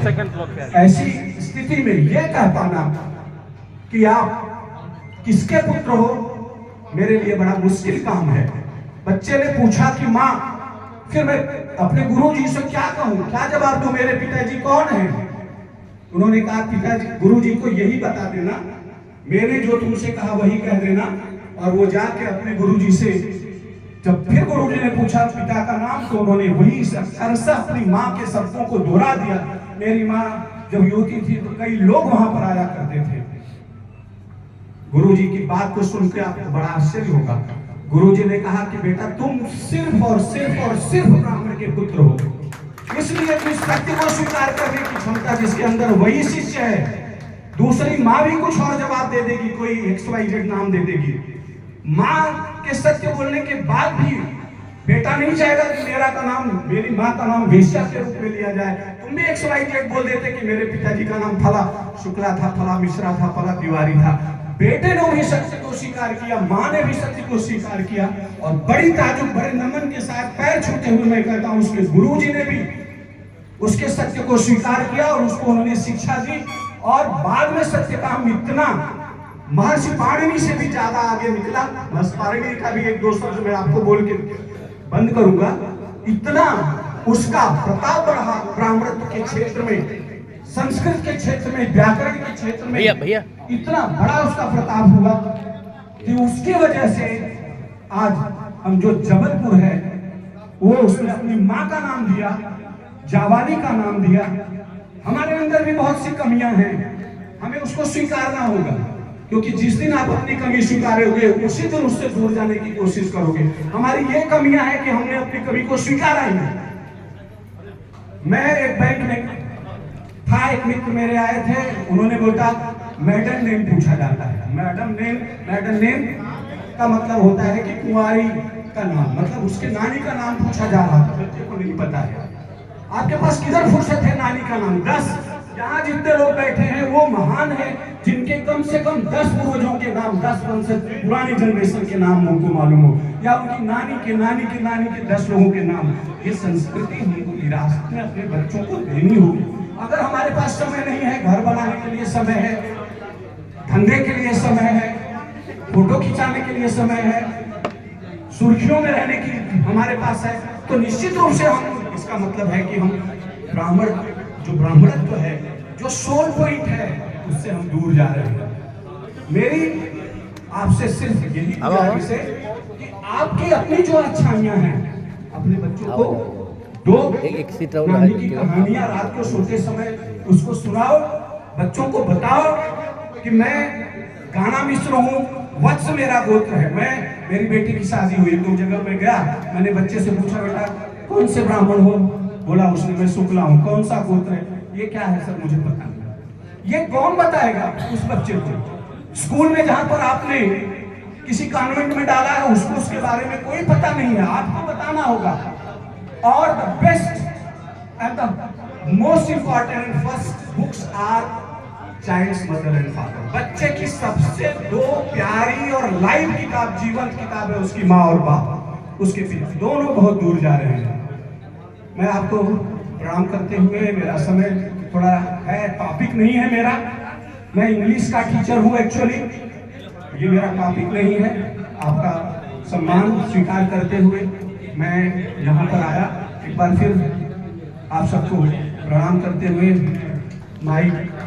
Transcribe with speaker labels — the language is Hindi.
Speaker 1: सेकंड फ्लोर पे।
Speaker 2: ऐसी स्थिति में यह कह पाना कि आप किसके पुत्र हो, मेरे लिए बड़ा मुश्किल काम है। बच्चे ने पूछा कि माँ, फिर मैं अपने गुरुजी से क्या कहूँ, क्या जवाब दूं, मेरे पिताजी कौन हैं? उन्होंने कहा, पिताजी गुरुजी को यही बता देना, मैंने जो तुमसे कहा वही कह देना। और वो जाके अपने गुरुजी से, जब फिर गुरुजी ने पूछा पिता का नाम, तो उन्होंने वही सरसा अपनी माँ के शब्दों को दोहरा दिया। मेरी माँ जब युवती थी तो कई लोग वहां पर आया करते थे। गुरुजी की बात को सुनकर आपको बड़ा आश्चर्य होगा। गुरुजी ने कहा कि बेटा, तुम सिर्फ और सिर्फ और सिर्फ ब्राह्मण के पुत्र हो, इसलिए इस सत्य को स्वीकार करने की क्षमता जिसके अंदर वही शिष्य है। दूसरी माँ भी कुछ और जवाब दे देगी, कोई XYZ नाम दे देगी। माँ के सत्य बोलने के बाद भी बेटा नहीं चाहेगा कि मेरा का नाम, मेरी माँ का नाम वेश्या के रूप में लिया जाए। तुम भी XYZ बोल देते कि मेरे पिताजी का नाम फला शुक्ला था, फला मिश्रा था, फला तिवारी था। बेटे ने भी सत्य को स्वीकार किया, माँ ने भी सत्य को स्वीकार किया। और बड़ी ताजुब, बड़े नमन के साथ पैर छूते हुए मैं कहता हूँ, उसके गुरुजी ने भी उसके सत्य को स्वीकार किया और उसको उन्होंने शिक्षा दी। और बाद में सत्यकाम इतना महर्षि पाणिनि से भी ज्यादा आगे निकला। महर्षि पाणिनि का भी एक दो शब्द मैं आपको बोल के बंद करूंगा। इतना उसका प्रताप बढ़ा ब्राह्मणत्व के क्षेत्र में, संस्कृत के क्षेत्र में, व्याकरण के क्षेत्र में
Speaker 1: भैया
Speaker 2: इतना बड़ा उसका प्रताप हुआ कि उसकी वजह से आज हम जो जबलपुर है वो उसने अपनी माँ का नाम दिया, जावाली का नाम दिया। हमारे अंदर भी बहुत सी कमियां हैं, हमें उसको स्वीकारना होगा, क्योंकि जिस दिन आप अपनी कमी स्वीकारोगे उसी दिन उससे दूर जाने की कोशिश करोगे। हमारी ये कमियां हैं कि हमने अपनी कमी को स्वीकारा ही नहीं। मैं एक बैंक में था, एक मित्र मेरे आए थे, उन्होंने बोला मैडम नेम पूछा जाता है। मैडम नेम का मतलब होता है कि कुंवारी का नाम, मतलब उसके नानी का नाम पूछा जा रहा था। बच्चे को नहीं पता है। आपके पास किधर फुर्सत है नानी का नाम? 10 यहाँ जितने लोग बैठे हैं वो महान हैं जिनके कम से कम 10 पूर्वजों के नाम, 10 वंशज पुरानी जनरेशन के नाम उनको मालूम हो, या उनकी नानी के नानी के नानी के 10 लोगों के नाम। ये संस्कृति हमको विरासत में अपने बच्चों को देनी होगी। अगर हमारे पास समय नहीं है, घर बनाने के लिए समय है, धंधे के लिए समय है, फोटो खिंचाने के लिए समय है, सुर्खियों में रहने की हमारे पास है, तो निश्चित रूप से हम, इसका मतलब है कि हम ब्राह्मण, जो ब्राह्मणत्व है, जो सोल पॉइंट है, उससे हम दूर जा रहे हैं। मेरी आपसे सिर्फ यही गुजारिश है कि आपकी अपनी जो अच्छाइयां हैं, अपने बच्चों को दो नानी की कहानियां रात को सोते समय उसको सुनाओ, बच्चों को बताओ कि मैं गाना मिश्र हूँ, वत्स मेरा गोत्र है। मेरी बेटी की शादी हुई, 2 जगह में गया, मैंने बच्चे से पूछा, बेटा कौन से ब्राह्मण हो? बोला उसने, मैं शुक्ला हूँ। कौन सा गोत्र है? ये क्या है सर, मुझे पता नहीं। ये कौन बताएगा उस बच्चे को? स्कूल में जहां पर आपने किसी कॉन्वेंट में डाला है उसको उसके बारे में कोई पता नहीं है, आपको बताना होगा। और the best and the most important and first books are child's mother and father. बच्चे की सबसे 2 प्यारी और लाइव किताब, जीवंत किताब है उसकी माँ और बाप, उसके पिता, दोनों बहुत दूर जा रहे हैं। मैं आपको प्रणाम करते हुए, मेरा समय थोड़ा है, टॉपिक नहीं है मेरा, मैं इंग्लिश का टीचर हूँ एक्चुअली, ये मेरा टॉपिक नहीं है। आपका सम्मान स्वीकार करते हुए मैं यहाँ पर आया। एक बार फिर आप सबको प्रणाम करते हुए माइक